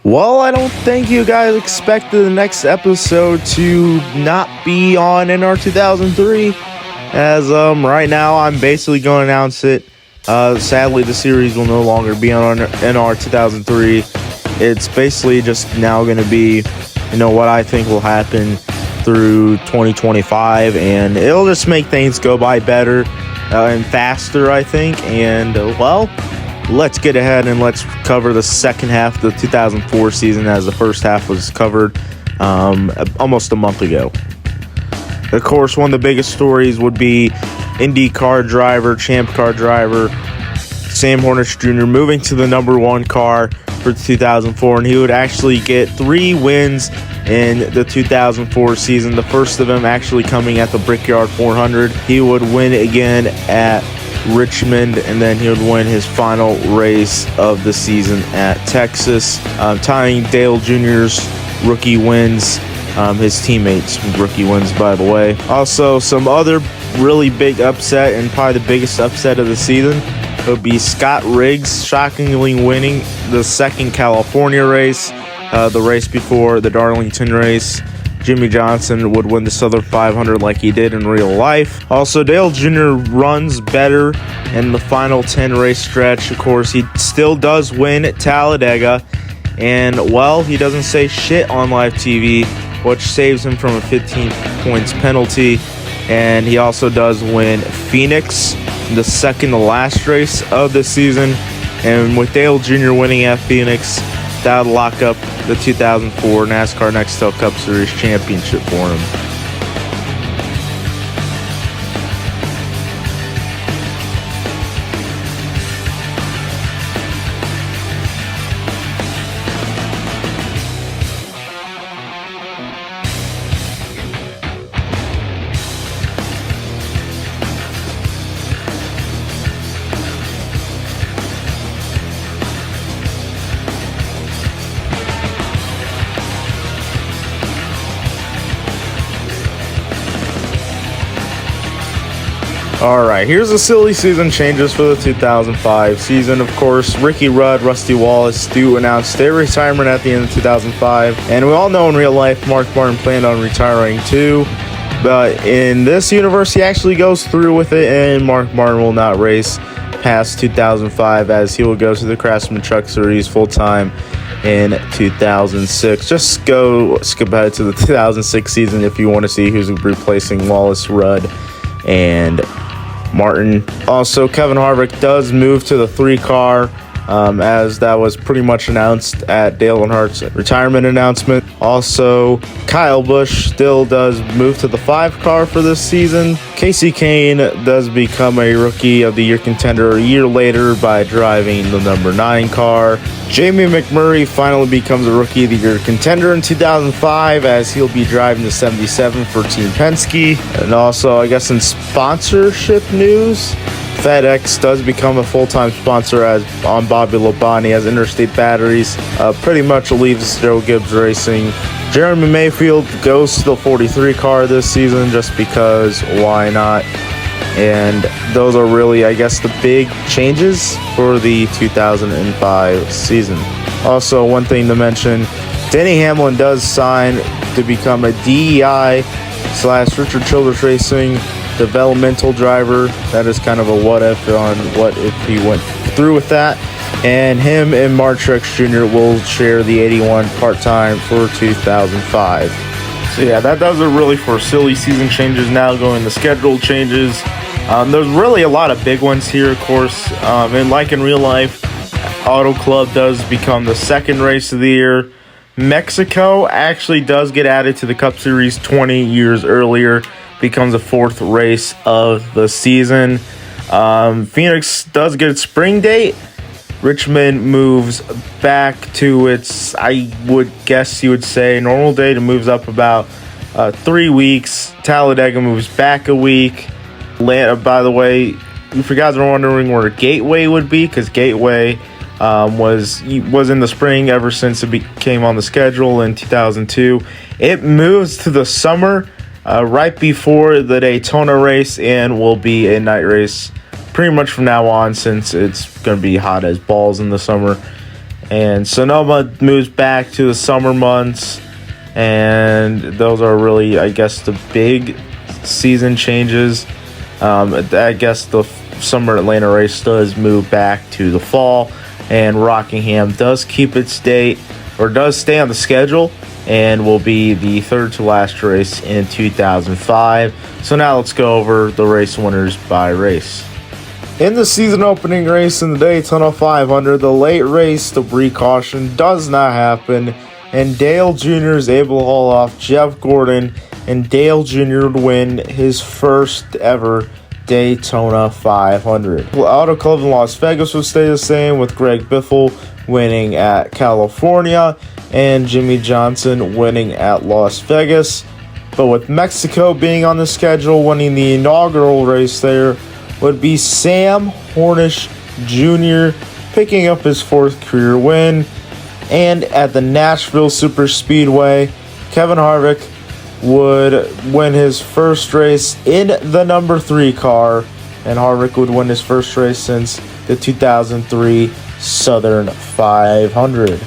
Well, I don't think you guys expected the next episode to not be on NR 2003, as right now I'm basically going to announce it. Sadly, the series will no longer be on NR 2003. It's basically just now going to be, what I think will happen through 2025, and it'll just make things go by better and faster, I think. And, let's get ahead and let's cover the second half of the 2004 season, as the first half was covered almost a month ago. Of course, one of the biggest stories would be IndyCar driver, Champ Car driver, Sam Hornish Jr. moving to the number one car for 2004, and he would actually get 3 wins in the 2004 season. The first of them actually coming at the Brickyard 400. He would win again at Richmond, and then he would win his final race of the season at Texas, tying Dale Jr.'s rookie wins, his teammates' rookie wins, by the way. Also, some other really big upset, and probably the biggest upset of the season, would be Scott Riggs shockingly winning the second California race, the race before the Darlington race. Jimmy Johnson would win the Southern 500 like he did in real life. Also, Dale Jr. runs better in the final 10 race stretch. Of course, he still does win at Talladega, and he doesn't say shit on live TV, which saves him from a 15 points penalty. And he also does win Phoenix, the second to last race of the season. And with Dale Jr. winning at Phoenix, that would lock up the 2004 NASCAR Nextel Cup Series championship for him. Alright, here's the silly season changes for the 2005 season. Of course, Ricky Rudd, Rusty Wallace do announce their retirement at the end of 2005. And we all know in real life, Mark Martin planned on retiring too. But in this universe, he actually goes through with it, and Mark Martin will not race past 2005, as he will go to the Craftsman Truck Series full-time in 2006. Just skip ahead to the 2006 season if you want to see who's replacing Wallace, Rudd, and Martin. Also, Kevin Harvick does move to the 3-car, as that was pretty much announced at Dale Earnhardt's retirement announcement. Also, Kyle Busch still does move to the 5-car for this season. Kasey Kahne does become a Rookie of the Year contender a year later by driving the number 9 car. Jamie McMurray finally becomes a Rookie of the Year contender in 2005, as he'll be driving the 77 for Team Penske. And also, I guess in sponsorship news, FedEx does become a full-time sponsor on Bobby Labonte as Interstate Batteries. Pretty much leaves Joe Gibbs Racing. Jeremy Mayfield goes to the 43 car this season just because why not? And those are really, I guess, the big changes for the 2005 season. Also, one thing to mention, Denny Hamlin does sign to become a DEI/Richard Childress Racing developmental driver. That is kind of a what if on what if he went through with that. And him and Mark Truex Jr. will share the 81 part-time for 2005. So yeah, that does it really for silly season changes. Now going to schedule changes. There's really a lot of big ones here, of course. And like in real life, Auto Club does become the second race of the year. Mexico actually does get added to the Cup Series 20 years earlier. Becomes the 4th race of the season. Phoenix does get its spring date. Richmond moves back to its, I would guess you would say, normal date. It moves up about 3 weeks. Talladega moves back a week. By the way, if you guys are wondering where Gateway would be, because Gateway was in the spring ever since it came on the schedule in 2002. It moves to the summer right before the Daytona race, and will be a night race pretty much from now on, since it's going to be hot as balls in the summer. And Sonoma moves back to the summer months, and those are really, I guess, the big season changes. I guess the Summer Atlanta race does move back to the fall, and Rockingham does keep its date, or does stay on the schedule, and will be the third to last race in 2005. So now let's go over the race winners by race. In the season opening race in the Daytona 500, the late race debris caution does not happen, and Dale Jr. is able to haul off Jeff Gordon, and Dale Jr. would win his first ever Daytona 500. Auto Club in Las Vegas would stay the same, with Greg Biffle winning at California and Jimmy Johnson winning at Las Vegas. But with Mexico being on the schedule, winning the inaugural race there would be Sam Hornish Jr. picking up his fourth career win. And at the Nashville Superspeedway, Kevin Harvick would win his first race in the number 3 car, and Harvick would win his first race since the 2003 Southern 500.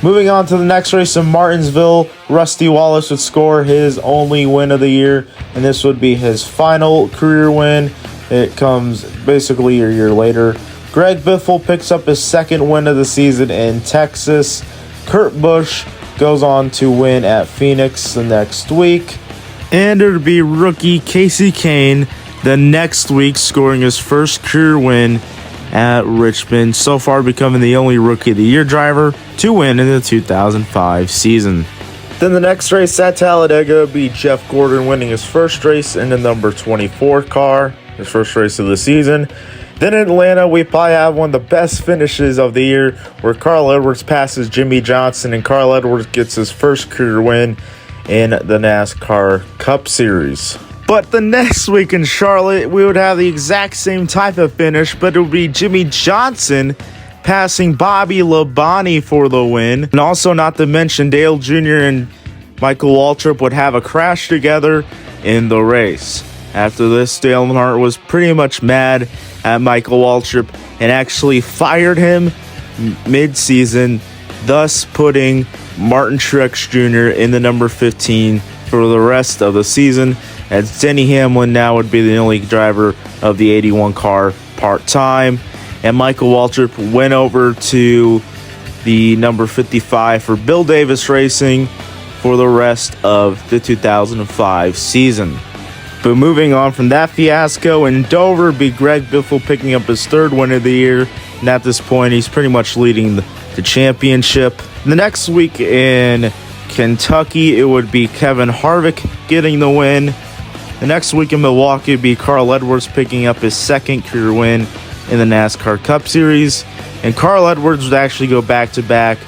Moving on to the next race in Martinsville, Rusty Wallace would score his only win of the year, and this would be his final career win. It comes basically a year later. Greg Biffle picks up his second win of the season in Texas. Kurt Busch goes on to win at Phoenix the next week. And it would be rookie Casey Kane the next week, scoring his first career win at Richmond, so far becoming the only Rookie of the Year driver to win in the 2005 season. Then the next race at Talladega would be Jeff Gordon winning his first race in the number 24 car, his first race of the season. Then in Atlanta, we probably have one of the best finishes of the year, where Carl Edwards passes Jimmy Johnson, and Carl Edwards gets his first career win in the NASCAR Cup Series. But the next week in Charlotte, we would have the exact same type of finish, but it would be Jimmy Johnson passing Bobby Labonte for the win. And also, not to mention, Dale Jr. and Michael Waltrip would have a crash together in the race. After this, Dale Earnhardt was pretty much mad at Michael Waltrip and actually fired him mid-season, thus putting Martin Truex Jr. in the number 15 for the rest of the season, as Denny Hamlin now would be the only driver of the 81 car part-time, and Michael Waltrip went over to the number 55 for Bill Davis Racing for the rest of the 2005 season. But moving on from that fiasco, in Dover would be Greg Biffle picking up his third win of the year, and at this point he's pretty much leading the championship. The next week in Kentucky, it would be Kevin Harvick getting the win. The next week in Milwaukee would be Carl Edwards picking up his second career win in the NASCAR Cup Series, and Carl Edwards would actually go back-to-back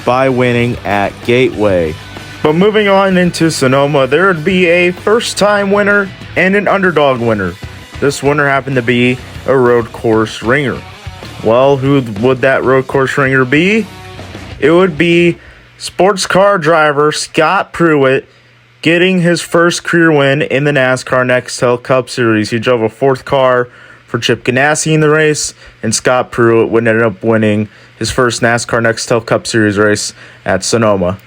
by winning at Gateway. But moving on into Sonoma, there would be a first-time winner and an underdog winner. This winner happened to be a road course ringer. Well, who would that road course ringer be? It would be sports car driver Scott Pruitt getting his first career win in the NASCAR Nextel Cup Series. He drove a fourth car for Chip Ganassi in the race, and Scott Pruitt would end up winning his first NASCAR Nextel Cup Series race at Sonoma.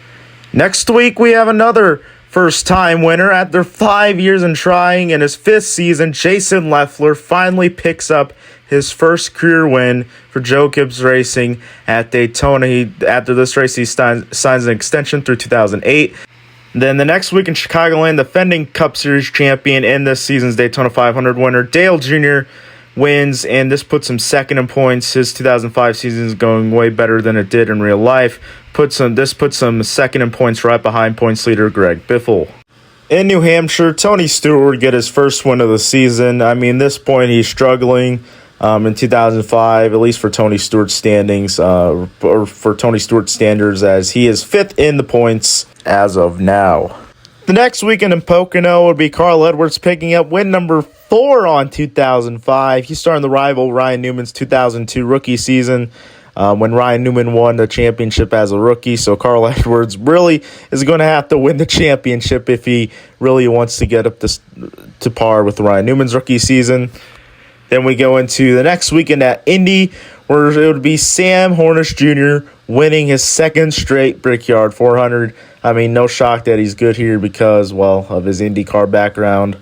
Next week, we have another first-time winner. After 5 years in trying, in his 5th season, Jason Leffler finally picks up his first career win for Joe Gibbs Racing at Daytona. After this race, he signs an extension through 2008. Then the next week in Chicagoland, defending Cup Series champion and this season's Daytona 500 winner, Dale Jr. wins, and this puts him second in points. His 2005 season is going way better than it did in real life. This puts him second in points, right behind points leader Greg Biffle. In New Hampshire, Tony Stewart would get his first win of the season. I mean, this point he's struggling in 2005, at least for Tony Stewart's standings, or for Tony Stewart's standards, as he is 5th in the points as of now. The next weekend in Pocono would be Carl Edwards picking up win number 4 on 2005. He's starting to rival Ryan Newman's 2002 rookie season, when Ryan Newman won the championship as a rookie. So Carl Edwards really is going to have to win the championship if he really wants to get up to par with Ryan Newman's rookie season. Then we go into the next weekend at Indy, where it would be Sam Hornish Jr. winning his second straight Brickyard 400. I mean, no shock that he's good here because, well, of his IndyCar background.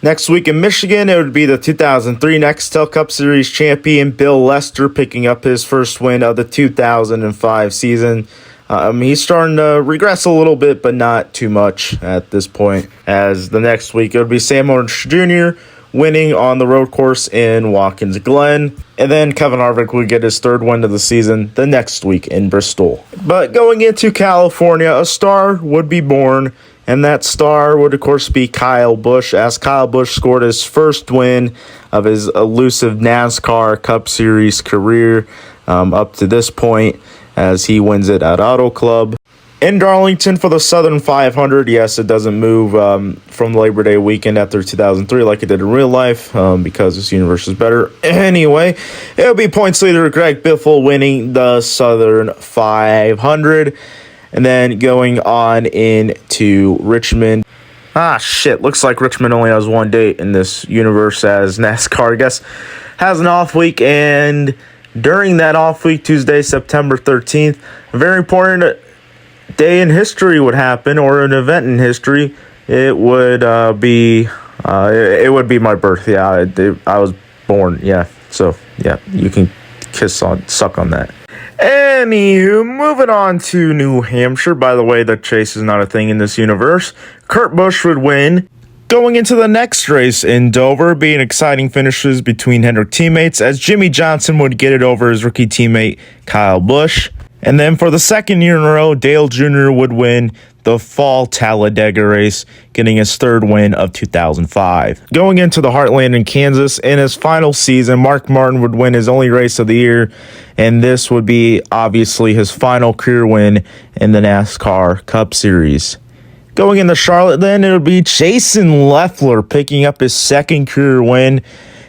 Next week in Michigan, it would be the 2003 Nextel Cup Series champion Bill Lester picking up his first win of the 2005 season. He's starting to regress a little bit, but not too much at this point. As the next week, it would be Sam Hornish Jr. winning on the road course in Watkins Glen. And then Kevin Harvick would get his third win of the season the next week in Bristol. But going into California, a star would be born. And that star would, of course, be Kyle Busch, as Kyle Busch scored his first win of his elusive NASCAR Cup Series career up to this point, as he wins it at Auto Club. In Darlington for the Southern 500, yes, it doesn't move from Labor Day weekend after 2003 like it did in real life because this universe is better. Anyway, it'll be points leader Greg Biffle winning the Southern 500. And then going on into Richmond. Looks like Richmond only has one date in this universe, as NASCAR, I guess, has an off week. And during that off week, Tuesday, September 13th, a very important day in history would happen, or an event in history. It would be my birth. Yeah, I was born. Yeah, so yeah, you can suck on that. Anywho, moving on to New Hampshire. By the way, the chase is not a thing in this universe. Kurt Busch would win. Going into the next race in Dover, being exciting finishes between Hendrick teammates, as Jimmy Johnson would get it over his rookie teammate Kyle Busch. And then for the second year in a row, Dale Jr. would win the Fall Talladega race, getting his third win of 2005. Going into the Heartland in Kansas, in his final season, Mark Martin would win his only race of the year, and this would be obviously his final career win in the NASCAR Cup Series. Going into Charlotte, then, it would be Jason Leffler picking up his second career win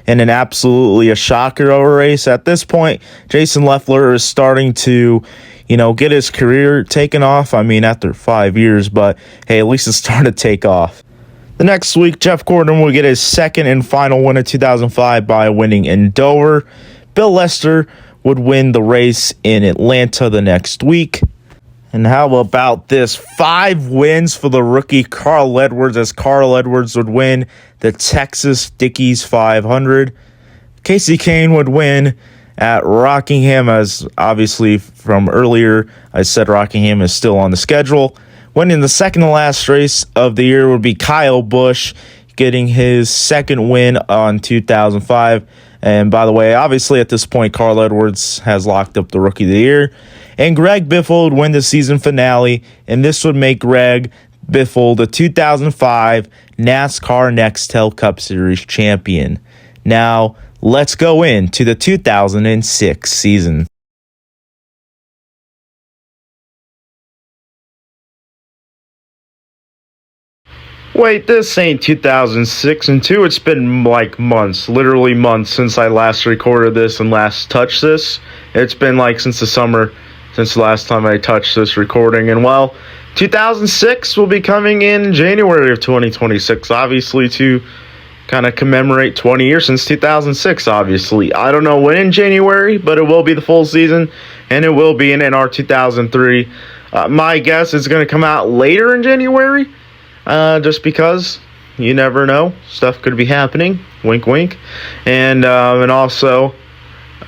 in an absolutely a shocker of a race. At this point, Jason Leffler is starting to, get his career taken off. I mean, after 5 years, but hey, at least it's starting to take off. The next week, Jeff Gordon will get his second and final win of 2005 by winning in Dover. Bill Lester would win the race in Atlanta the next week. And how about this? 5 wins for the rookie Carl Edwards, as Carl Edwards would win the Texas Dickies 500. Casey Kane would win at Rockingham, as obviously from earlier I said Rockingham is still on the schedule. Winning the second to last race of the year would be Kyle Busch, getting his second win on 2005. And by the way, obviously at this point, Carl Edwards has locked up the Rookie of the Year. And Greg Biffle would win the season finale, and this would make Greg Biffle the 2005 NASCAR Nextel Cup Series champion. Now, let's go into the 2006 season. Wait, this ain't 2006 and 2. It's been like months, literally months, since I last recorded this and last touched this. It's been like since the summer, since the last time I touched this recording. And well, 2006 will be coming in January of 2026, obviously to kind of commemorate 20 years since 2006, obviously. I don't know when in January, but it will be the full season, and it will be in NR 2003. My guess is going to come out later in January. Just because you never know, stuff could be happening. Wink, wink. And also,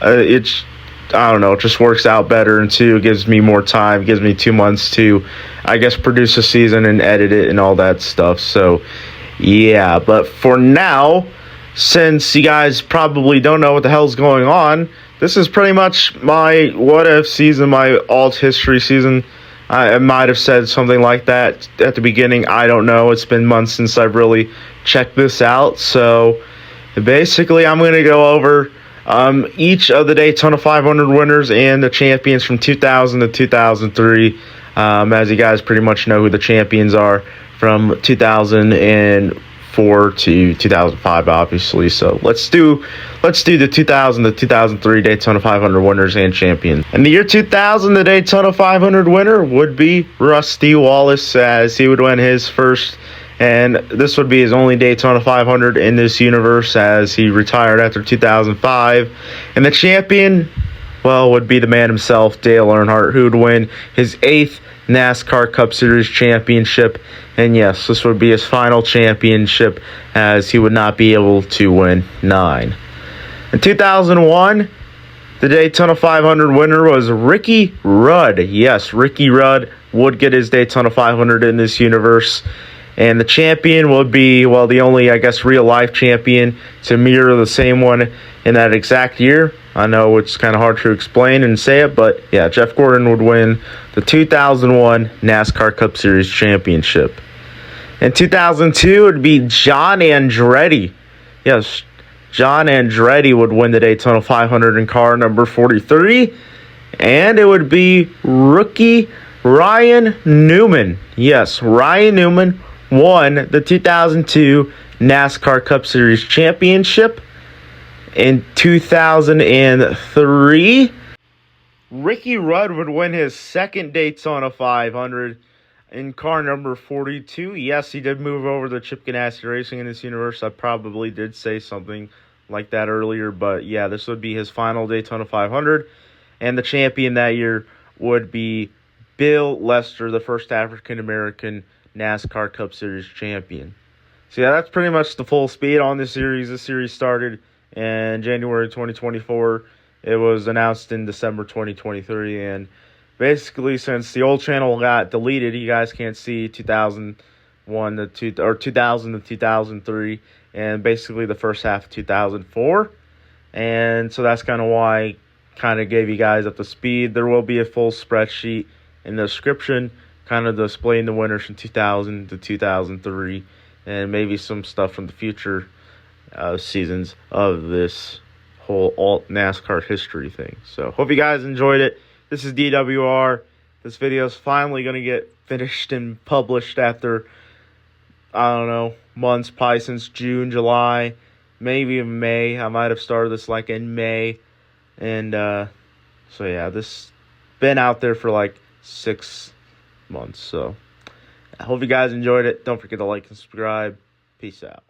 it just works out better, and two, it gives me more time. It gives me 2 months to, I guess, produce a season and edit it and all that stuff. So, yeah. But for now, since you guys probably don't know what the hell's going on, this is pretty much my what if season, my alt history season. I might have said something like that at the beginning. I don't know. It's been months since I've really checked this out. So basically, I'm going to go over each of the Daytona 500 winners and the champions from 2000 to 2003. As you guys pretty much know who the champions are from 2004 to 2005, obviously. So let's do the 2000 to 2003 Daytona 500 winners and champions. In the year 2000, the Daytona 500 winner would be Rusty Wallace, as he would win his first And this would be his only Daytona 500 in this universe, as he retired after 2005. And the champion, well, would be the man himself, Dale Earnhardt, who would win his 8th NASCAR Cup Series championship. And yes, this would be his final championship, as he would not be able to win 9. In 2001, the Daytona 500 winner was Ricky Rudd. Yes, Ricky Rudd would get his Daytona 500 in this universe. And the champion would be, well, the only, I guess, real-life champion to mirror the same one in that exact year. I know it's kind of hard to explain and say it, but yeah, Jeff Gordon would win the 2001 NASCAR Cup Series championship. In 2002, it would be John Andretti. Yes, John Andretti would win the Daytona 500 in car number 43. And it would be rookie Ryan Newman. Yes, Ryan Newman won the 2002 NASCAR Cup Series championship. In 2003, Ricky Rudd would win his second Daytona 500 in car number 42. Yes, he did move over to Chip Ganassi Racing in this universe. I probably did say something like that earlier, but yeah, this would be his final Daytona 500. And the champion that year would be Bill Lester, the first African-American NASCAR Cup Series champion. So yeah, that's pretty much the full speed on this series. This series started in January 2024. It was announced in December 2023, and basically since the old channel got deleted, you guys can't see 2001 to 2000 to 2003, and basically the first half of 2004. And so that's kind of why I kind of gave you guys up to speed. There will be a full spreadsheet in the description, kind of displaying the winners from 2000 to 2003, and maybe some stuff from the future seasons of this whole alt NASCAR history thing. So hope you guys enjoyed it. This is DWR. This video is finally going to get finished and published after, I don't know, months, probably since June, July, maybe even May. I might have started this like in May. And so yeah, this been out there for like 6 months. So I hope you guys enjoyed it. Don't forget to like and subscribe. Peace out.